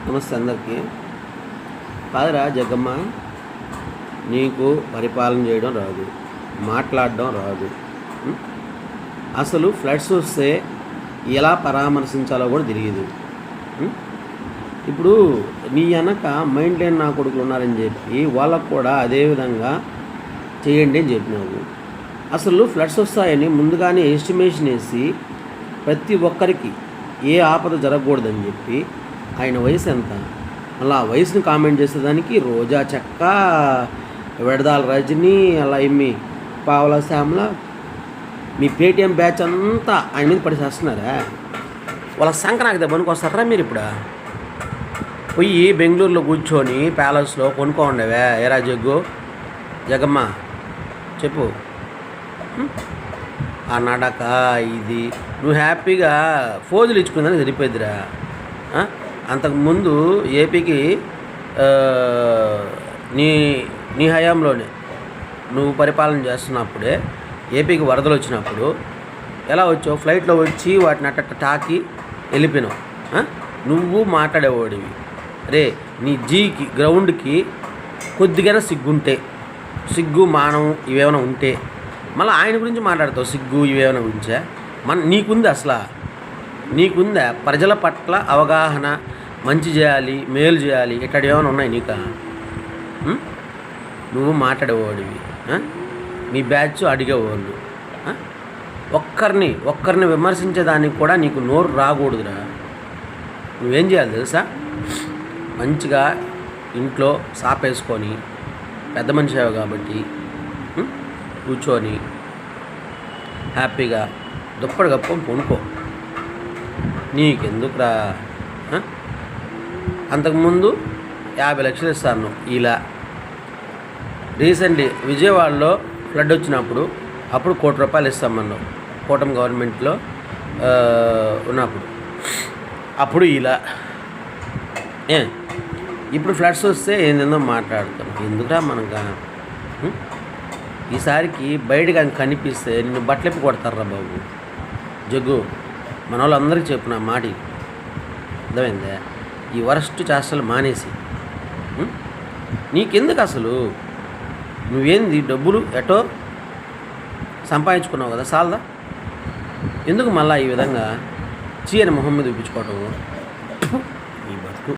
నమస్తే అందరికీ. కాదురా జగ్గమ్మ, నీకు పరిపాలన చేయడం రాదు, మాట్లాడడం రాదు. అసలు ఫ్లడ్స్ వస్తే ఎలా పరామర్శించాలో కూడా తెలియదు. ఇప్పుడు నీ వెనక మైండ్ లేని నా కొడుకులు ఉన్నారని చెప్పి వాళ్ళకు కూడా అదేవిధంగా చేయండి అని చెప్పినావు. అసలు ఫ్లడ్స్ వస్తాయని ముందుగానే ఎస్టిమేషన్ వేసి ప్రతి ఒక్కరికి ఏ ఆపద జరగకూడదని చెప్పి ఆయన వయసు ఎంత, అలా ఆ వయసుని కామెంట్ చేసేదానికి రోజా చెక్క, విడదాల రజని, అలా ఇమ్మి పావలా శ్యామల, మీ పేటీఎం బ్యాచ్ అంతా ఆయన మీద పడిచేస్తున్నారా? వాళ్ళ సంక్రాంతి దెబ్బనికి వస్తారా మీరు? ఇప్పుడు పోయి బెంగళూరులో కూర్చొని ప్యాలెస్లో కొనుక్కోండవే. ఏరా జగమ్మ చెప్పు. ఆ నడక ఇది నువ్వు హ్యాపీగా ఫోజులు ఇచ్చుకుందని సరిపోద్దిరా. అంతకుముందు ఏపీకి నీ నీ హయాంలోనే నువ్వు పరిపాలన చేస్తున్నప్పుడే ఏపీకి వరదలు వచ్చినప్పుడు ఎలా వచ్చావు? ఫ్లైట్లో వచ్చి వాటిని అట్ట టాకి వెళ్ళిపోయినావు. నువ్వు మాట్లాడేవాడివి. రే నీ జీకి గ్రౌండ్కి కొద్దిగా సిగ్గు మానవం ఇవేమైనా ఉంటే మళ్ళీ ఆయన గురించి మాట్లాడతావు. సిగ్గు ఇవేమైనా ఉంచా? నీకుంది అసలు? నీకుందా ప్రజల పట్ల అవగాహన? మంచి చేయాలి, మేలు చేయాలి, ఇట్లాంటివి ఏమైనా ఉన్నాయి నీకా? నువ్వు మాట్లాడేవాడివి, మీ బ్యాచ్ అడిగేవాళ్ళు. ఒక్కరిని విమర్శించేదానికి కూడా నీకు నోరు రాకూడదురా. నువ్వేం చేయాలి తెలుసా? మంచిగా ఇంట్లో సాపేసుకొని, పెద్ద మనిషి కాబట్టి కూర్చొని హ్యాపీగా దుప్పటి కప్పుకొని కొనుక్కో. నీకెందుకురా? అంతకుముందు 50 లక్షలు ఇస్తాను. ఇలా రీసెంట్లీ విజయవాడలో ఫ్లడ్ వచ్చినప్పుడు అప్పుడు ₹1 కోటి ఇస్తామన్నావు, కూటమి గవర్నమెంట్లో ఉన్నప్పుడు. అప్పుడు ఇలా ఇప్పుడు ఫ్లడ్స్ వస్తే ఏందేందో మాట్లాడతాం. ఎందుకురా మనగా? ఈసారికి బయటగా కనిపిస్తే నిన్ను బట్టలెప్పి కొడతారా బాబు. జగ్గు, మన వాళ్ళందరికీ చెప్పు నా మాట, అర్థమైందే? ఈ వరస్ట్ చేష్టలు మానేసి నీకెందుకు అసలు? నువ్వేంది డబ్బులు ఎటో సంపాదించుకున్నావు కదా, సాల్దా? ఎందుకు మళ్ళీ ఈ విధంగా చీయని మొహం మీద చూపించుకోవటం?